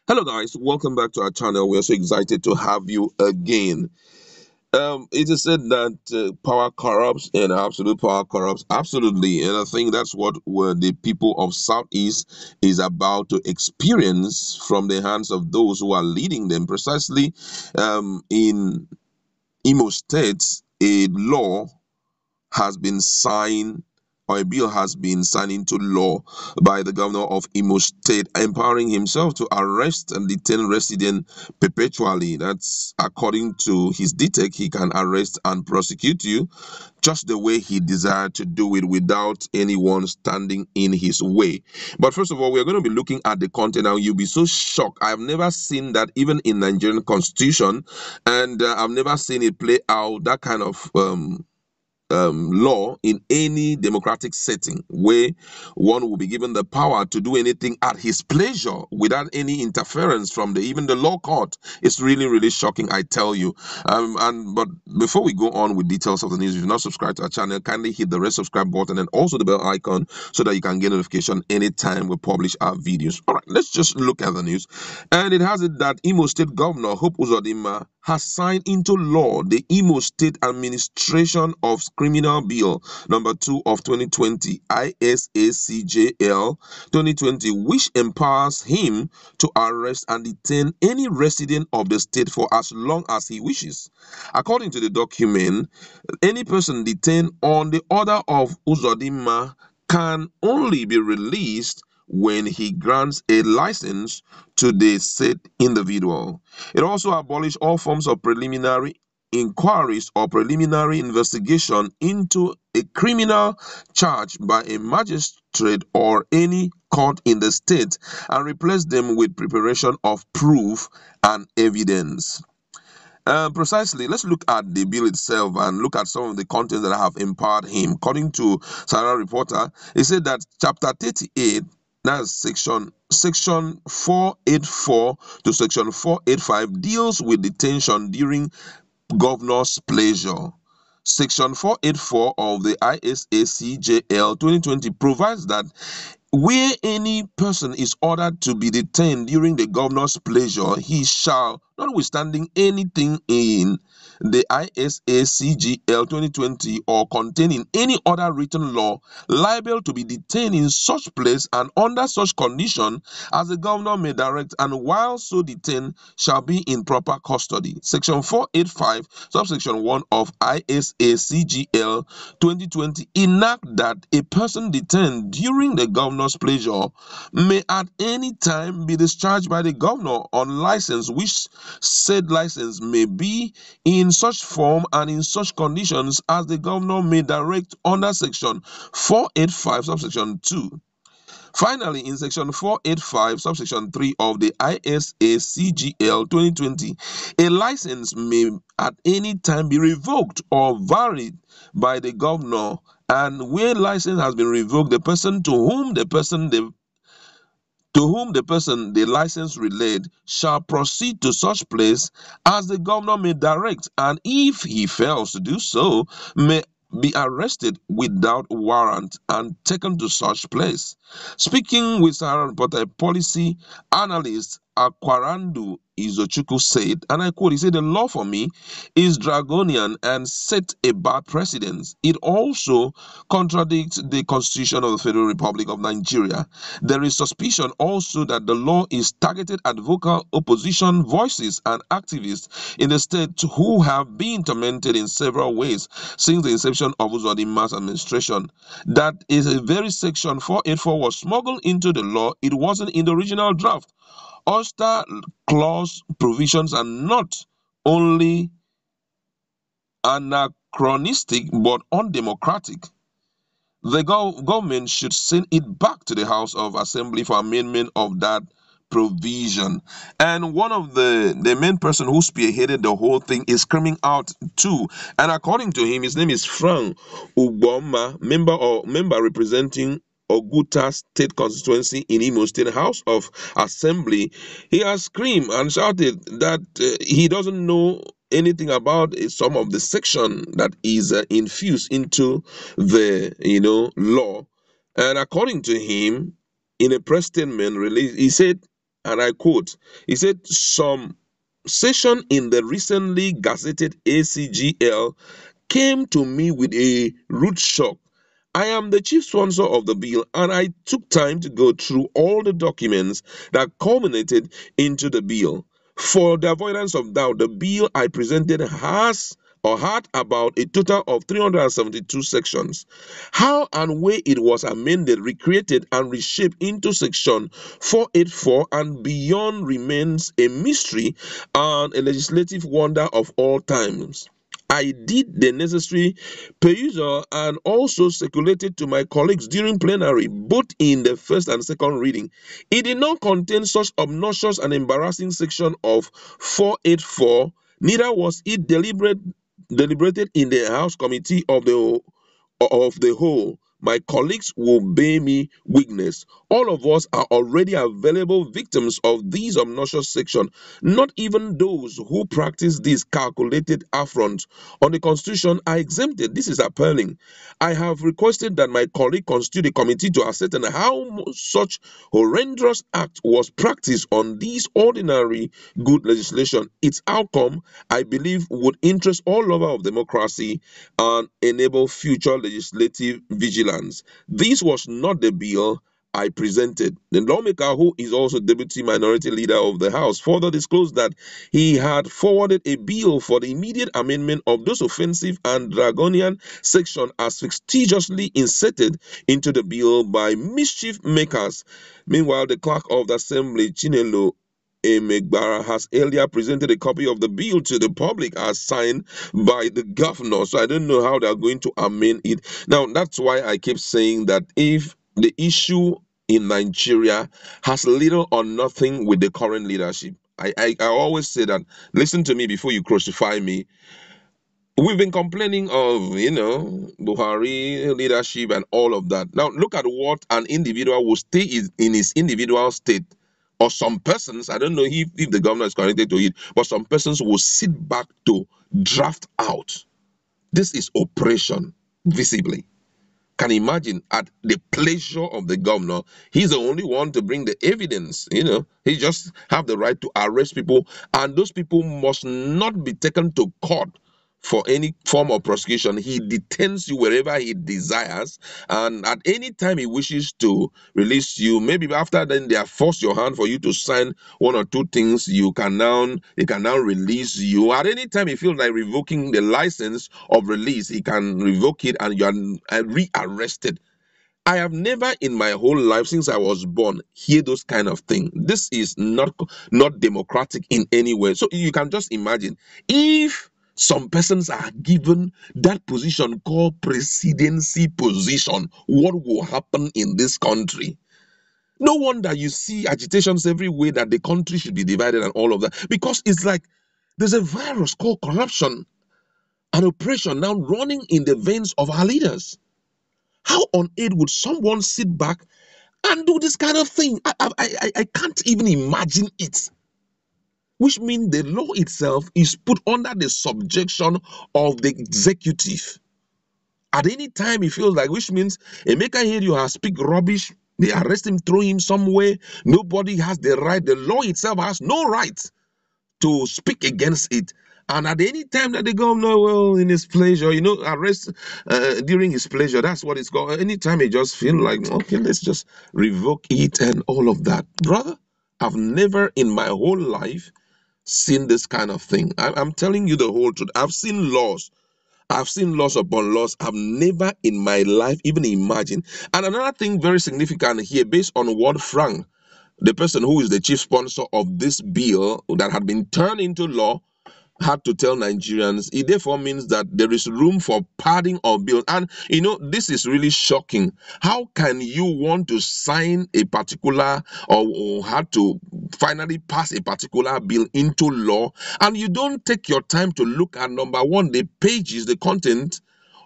Hello, guys. Welcome back to our channel. We're so excited to have you again. It is said that power corrupts and absolute power corrupts absolutely, and I think that's what the people of Southeast is about to experience from the hands of those who are leading them. Precisely, in Imo State, a law has been signed, or a bill has been signed into law by the governor of Imo State, empowering himself to arrest and detain residents perpetually. That's according to his detail. He can arrest and prosecute you just the way he desired to do it without anyone standing in his way. But first of all, we're going to be looking at the content. Now, you'll be so shocked. I've never seen that even in Nigerian constitution, and I've never seen it play out, that kind of law in any democratic setting where one will be given the power to do anything at his pleasure without any interference from even the law court. It's really shocking, I tell you. But before we go on with details of the news, if you're not subscribed to our channel, kindly hit the red subscribe button and also the bell icon so that you can get notification anytime we publish our videos. All right, let's just look at the news. And it has it that Imo State Governor Hope Uzodinma has signed into law the Imo State Administration of Criminal Bill number 2 of 2020, ISACJL 2020, which empowers him to arrest and detain any resident of the state for as long as he wishes. According to the document, any person detained on the order of Uzodinma can only be released when he grants a license to the said individual. It also abolished all forms of preliminary inquiries or preliminary investigation into a criminal charge by a magistrate or any court in the state and replaced them with preparation of proof and evidence. Precisely, let's look at the bill itself and look at some of the content that have empowered him. According to Sarah Reporter, he said that chapter 38, that's section 484 to section 485, deals with detention during governor's pleasure. Section 484 of the ISACJL 2020 provides that where any person is ordered to be detained during the governor's pleasure, he shall, notwithstanding anything in the ISACGL 2020 or containing any other written law, liable to be detained in such place and under such condition as the governor may direct, and while so detained shall be in proper custody. Section 485, subsection 1 of ISACGL 2020 enact that a person detained during the governor's pleasure may at any time be discharged by the governor on license, which said license may be in such form and in such conditions as the governor may direct under section 485 subsection 2. Finally, in section 485 subsection 3 of the ISACGL 2020, a license may at any time be revoked or varied by the governor, and where license has been revoked, the person to whom the license relate shall proceed to such place as the governor may direct, and if he fails to do so, may be arrested without warrant and taken to such place. Speaking with Sahara Reporter, a policy analyst Akwarandu Izochukwu said, and I quote, he said, "The law for me is draconian and set a bad precedent. It also contradicts the Constitution of the Federal Republic of Nigeria. There is suspicion also that the law is targeted at vocal opposition voices and activists in the state who have been tormented in several ways since the inception of Uzodinma's administration. That is a very section 484 was smuggled into the law. It wasn't in the original draft. Oyster clause provisions are not only anachronistic but undemocratic. The government should send it back to the House of Assembly for amendment of that provision." And one of the main person who spearheaded the whole thing is screaming out too. And according to him, his name is Frank Uboma, member representing Oguta State constituency in Imo State House of Assembly. He has screamed and shouted that he doesn't know anything about some of the section that is infused into the law. And according to him, in a press statement released, he said and I quote, he said, some session in the recently gazetted ACGL came to me with a rude shock. I am the chief sponsor of the bill, and I took time to go through all the documents that culminated into the bill. For the avoidance of doubt, the bill I presented has or had about a total of 372 sections. How and where it was amended, recreated, and reshaped into section 484 and beyond remains a mystery and a legislative wonder of all times. I did the necessary perusal and also circulated to my colleagues during plenary, both in the first and second reading. It did not contain such obnoxious and embarrassing section of 484, neither was it deliberated in the House Committee of the whole. My colleagues will bear me witness. All of us are already available victims of these obnoxious sections. Not even those who practice this calculated affront on the Constitution are exempted. This is appalling. I have requested that my colleague constitute a committee to ascertain how such horrendous act was practiced on this ordinary good legislation. Its outcome, I believe, would interest all lovers of democracy and enable future legislative vigilance. This was not the bill I presented. The lawmaker, who is also deputy minority leader of the House, further disclosed that he had forwarded a bill for the immediate amendment of those offensive and draconian sections as fictitiously inserted into the bill by mischief makers. Meanwhile, the clerk of the assembly, Chinelo Emegbara, has earlier presented a copy of the bill to the public as signed by the governor. So I don't know how they're going to amend it. Now, that's why I keep saying that if the issue in Nigeria has little or nothing with the current leadership, I always say that, listen to me before you crucify me. We've been complaining of, Buhari leadership and all of that. Now, look at what an individual will stay in his individual state, or some persons, I don't know if the governor is connected to it, but some persons will sit back to draft out. This is oppression, visibly. Can imagine at the pleasure of the governor. He's the only one to bring the evidence. He just have the right to arrest people, and those people must not be taken to court for any form of prosecution. He detains you wherever he desires, and at any time he wishes to release you, maybe after then they have forced your hand for you to sign one or two things, they can now release you. At any time he feels like revoking the license of release, he can revoke it and you are rearrested. I have never in my whole life since I was born hear those kind of things. This is not democratic in any way. So you can just imagine if some persons are given that position called presidency position, what will happen in this country? No wonder you see agitations everywhere that the country should be divided and all of that, because it's like there's a virus called corruption and oppression now running in the veins of our leaders. How on earth would someone sit back and do this kind of thing? I can't even imagine it. Which means the law itself is put under the subjection of the executive. At any time he feels like, which means a maker hear you has speak rubbish, they arrest him, throw him somewhere. Nobody has the right. The law itself has no right to speak against it. And at any time that the governor will, in his pleasure, arrest during his pleasure, that's what it's called. Anytime he just feel like, okay, let's just revoke it and all of that. Brother, I've never in my whole life seen this kind of thing. I'm telling you the whole truth. I've seen laws. I've seen laws upon laws. I've never in my life even imagined. And another thing very significant here, based on what Frank, the person who is the chief sponsor of this bill that had been turned into law, had to tell Nigerians, it therefore means that there is room for padding of bills. And this is really shocking. How can you want to sign a particular or have to finally pass a particular bill into law, and you don't take your time to look at, number one, the pages, the content,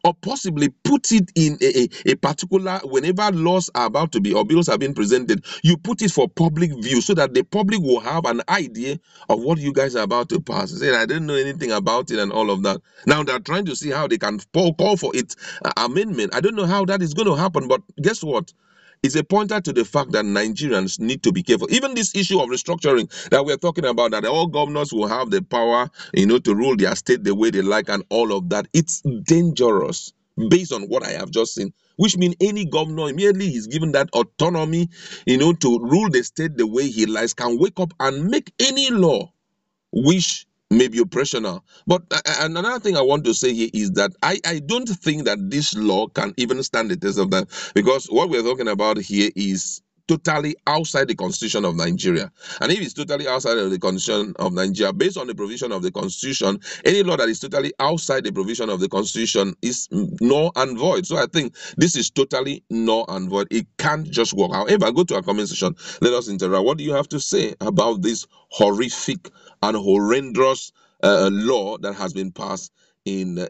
or possibly put it in a particular, whenever laws are about to be or bills are being presented, you put it for public view so that the public will have an idea of what you guys are about to pass. Say, I didn't know anything about it and all of that. Now they're trying to see how they can call for its amendment. I don't know how that is going to happen, but guess what? is a pointer to the fact that Nigerians need to be careful. Even this issue of restructuring that we're talking about, that all governors will have the power, to rule their state the way they like and all of that, it's dangerous based on what I have just seen. Which means any governor, immediately he's given that autonomy, to rule the state the way he likes, can wake up and make any law which may be operational. But another thing I want to say here is that I don't think that this law can even stand the test of that, because what we're talking about here is totally outside the constitution of Nigeria. And if it's totally outside of the constitution of Nigeria, based on the provision of the constitution, any law that is totally outside the provision of the constitution is null and void. So I think this is totally null and void. It can't just work. However, go to our comment section. Let us interact. What do you have to say about this horrific and horrendous law that has been passed in